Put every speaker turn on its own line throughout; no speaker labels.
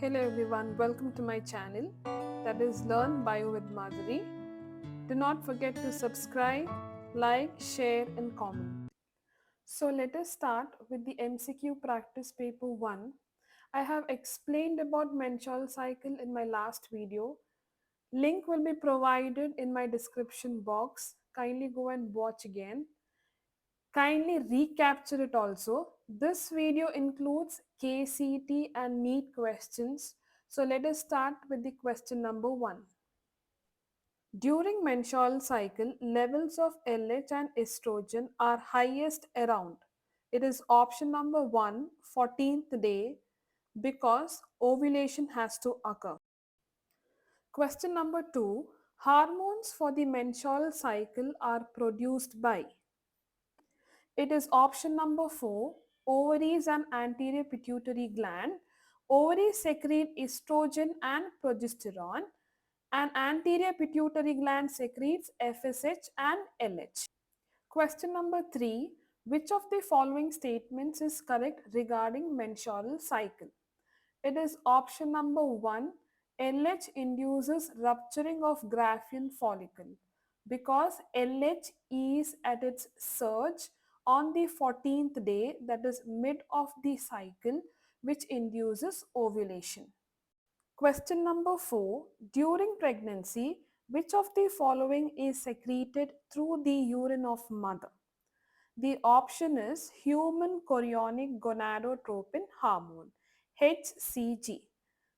Hello everyone, welcome to my channel that is Learn Bio with Madhuri. Do not forget to subscribe, like, share and comment. So let us start with the MCQ practice paper 1. I have explained about menstrual cycle in my last video. Link will be provided in my description box. Kindly go and watch again. Kindly recapture it also. This video includes KCT and NEET questions. So let us start with the question number 1. During menstrual cycle, levels of LH and estrogen are highest around. It is option number 1, 14th day, because ovulation has to occur. Question number 2. Hormones for the menstrual cycle are produced by. It is option number 4, ovaries and anterior pituitary gland. Ovaries secrete estrogen and progesterone, and anterior pituitary gland secretes FSH and LH. Question number 3. Which of the following statements is correct regarding menstrual cycle? It is option number 1. LH induces rupturing of Graafian follicle because LH is at its surge on the 14th day, that is mid of the cycle, which induces ovulation. Question number 4. During pregnancy, which of the following is secreted through the urine of mother? The option is human chorionic gonadotropin hormone, HCG.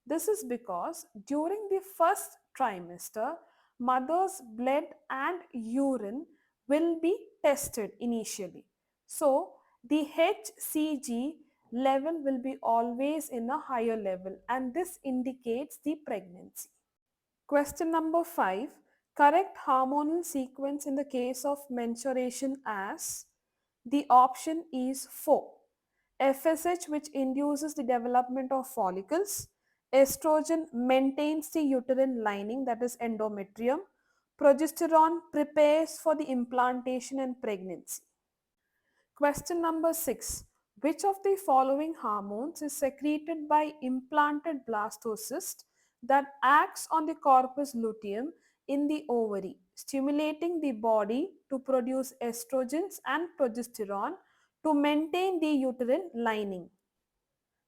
This is because during the first trimester, mother's blood and urine will be tested initially. So, the HCG level will be always in a higher level, and this indicates the pregnancy. Question number 5. Correct hormonal sequence in the case of menstruation as. The option is 4. FSH, which induces the development of follicles. Estrogen maintains the uterine lining, that is endometrium. Progesterone prepares for the implantation and pregnancy. Question number 6. Which of the following hormones is secreted by implanted blastocyst that acts on the corpus luteum in the ovary, stimulating the body to produce estrogens and progesterone to maintain the uterine lining?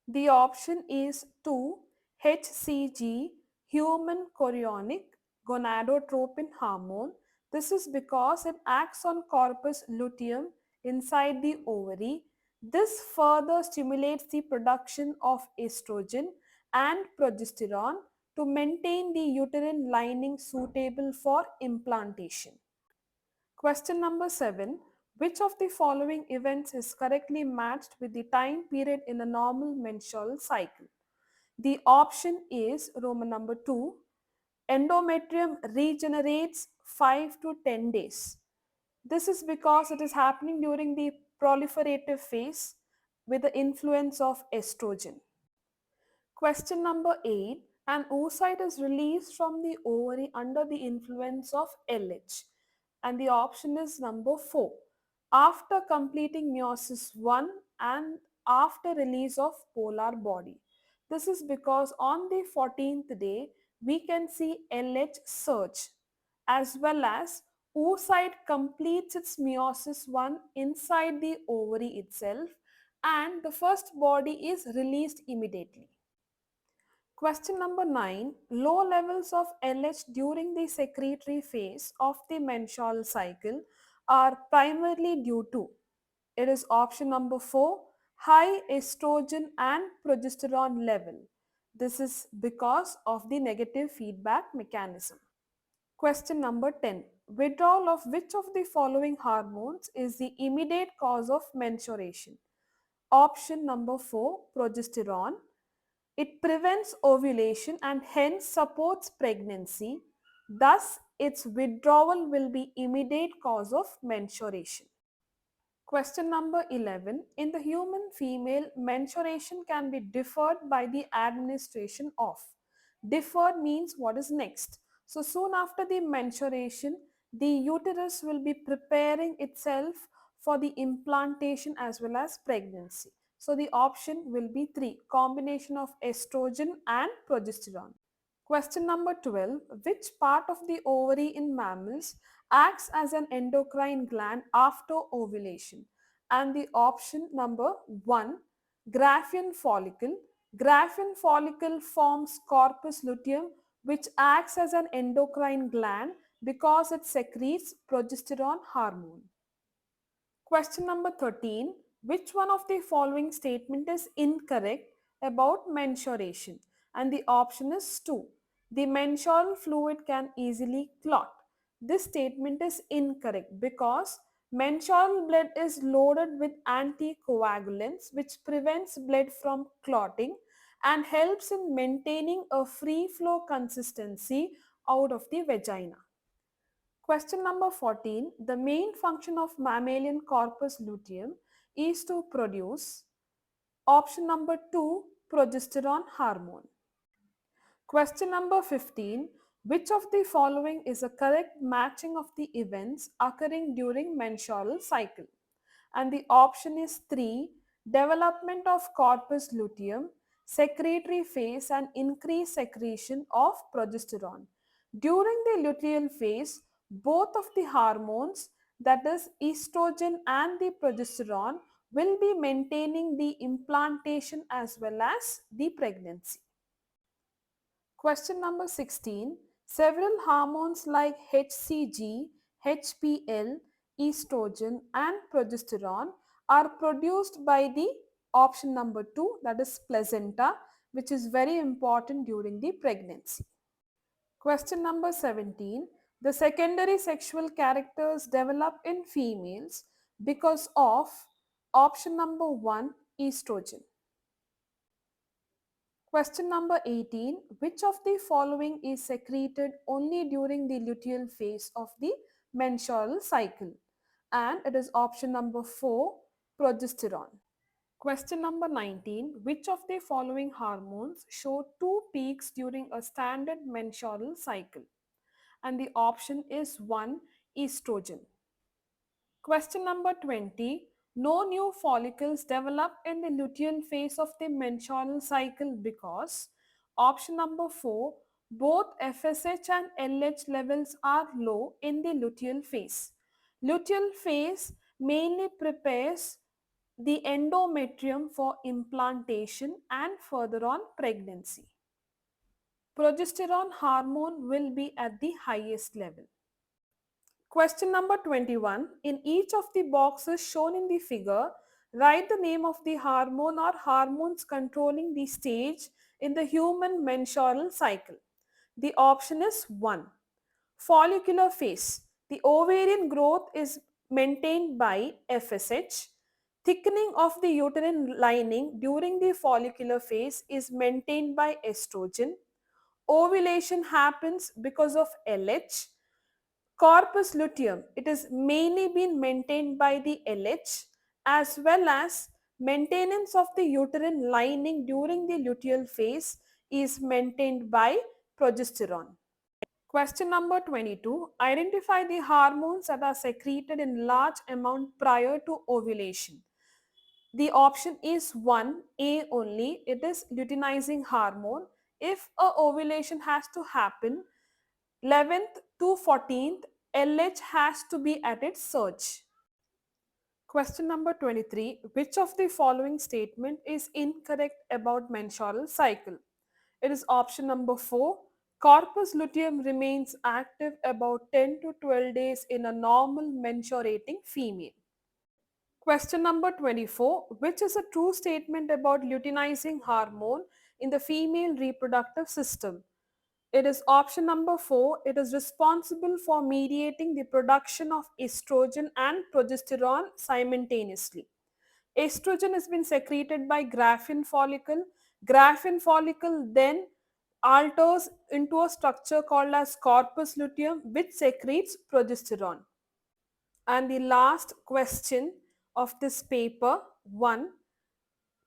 The option is 2. HCG, human chorionic gonadotropin hormone. This is because it acts on corpus luteum inside the ovary. This further stimulates the production of estrogen and progesterone to maintain the uterine lining suitable for implantation. Question number 7. Which of the following events is correctly matched with the time period in a normal menstrual cycle? The option is Roman number 2. Endometrium regenerates 5 to 10 days. This is because it is happening during the proliferative phase with the influence of estrogen. Question number 8. An oocyte is released from the ovary under the influence of LH. And the option is number 4. After completing meiosis 1 and after release of polar body. This is because on the 14th day, we can see LH surge, as well as oocyte completes its meiosis 1 inside the ovary itself, and the first body is released immediately. Question number 9. Low levels of LH during the secretory phase of the menstrual cycle are primarily due to. It is option number 4. High estrogen and progesterone level. This is because of the negative feedback mechanism. Question number 10. Withdrawal of which of the following hormones is the immediate cause of menstruation? Option number 4. Progesterone. It prevents ovulation and hence supports pregnancy. Thus, its withdrawal will be immediate cause of menstruation. Question number 11. In the human female, menstruation can be deferred by the administration of. Deferred means what is next. So, soon after the menstruation, the uterus will be preparing itself for the implantation as well as pregnancy. So the option will be 3, combination of estrogen and progesterone. Question number 12. Which part of the ovary in mammals acts as an endocrine gland after ovulation? And the option number 1, Graafian follicle. Graafian follicle forms corpus luteum, which acts as an endocrine gland because it secretes progesterone hormone. Question number 13. Which one of the following statement is incorrect about menstruation? And the option is 2. The menstrual fluid can easily clot. This statement is incorrect because menstrual blood is loaded with anticoagulants which prevents blood from clotting and helps in maintaining a free flow consistency out of the vagina. Question number 14. The main function of mammalian corpus luteum is to produce option number 2, progesterone hormone. Question number 15. Which of the following is a correct matching of the events occurring during menstrual cycle? And the option is 3, development of corpus luteum, secretory phase and increased secretion of progesterone. During the luteal phase, both of the hormones, that is estrogen and the progesterone, will be maintaining the implantation as well as the pregnancy. Question number 16. Several hormones like HCG, HPL, estrogen and progesterone are produced by the option number 2, that is placenta, which is very important during the pregnancy. Question number 17. The secondary sexual characters develop in females because of option number 1, estrogen. Question number 18. Which of the following is secreted only during the luteal phase of the menstrual cycle? And it is option number 4, progesterone. Question number 19. Which of the following hormones show two peaks during a standard menstrual cycle? And the option is 1, estrogen. Question number 20. No new follicles develop in the luteal phase of the menstrual cycle because option number 4, both FSH and LH levels are low in the luteal phase. Luteal phase mainly prepares the endometrium for implantation and further on pregnancy. Progesterone hormone will be at the highest level. Question number 21. In each of the boxes shown in the figure, write the name of the hormone or hormones controlling the stage in the human menstrual cycle. The option is 1. Follicular phase. The ovarian growth is maintained by FSH. Thickening of the uterine lining during the follicular phase is maintained by estrogen. Ovulation happens because of LH. Corpus luteum, it is mainly been maintained by the LH as well as maintenance of the uterine lining during the luteal phase is maintained by progesterone. Question number 22. Identify the hormones that are secreted in large amount prior to ovulation. The option is 1, A only, it is luteinizing hormone. If a ovulation has to happen, 11th to 14th, LH has to be at its surge. Question number 23. Which of the following statement is incorrect about menstrual cycle? It is option number 4. Corpus luteum remains active about 10 to 12 days in a normal menstruating female. Question number 24. Which is a true statement about luteinizing hormone in the female reproductive system? It is option number 4. It is responsible for mediating the production of estrogen and progesterone simultaneously. Estrogen has been secreted by Graafian follicle. Graafian follicle then alters into a structure called as corpus luteum which secretes progesterone. And the last question of this paper 1,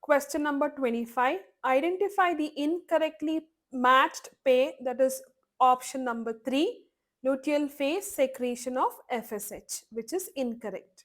question number 25. Identify the incorrectly matched pair, that is option number 3, luteal phase secretion of FSH, which is incorrect.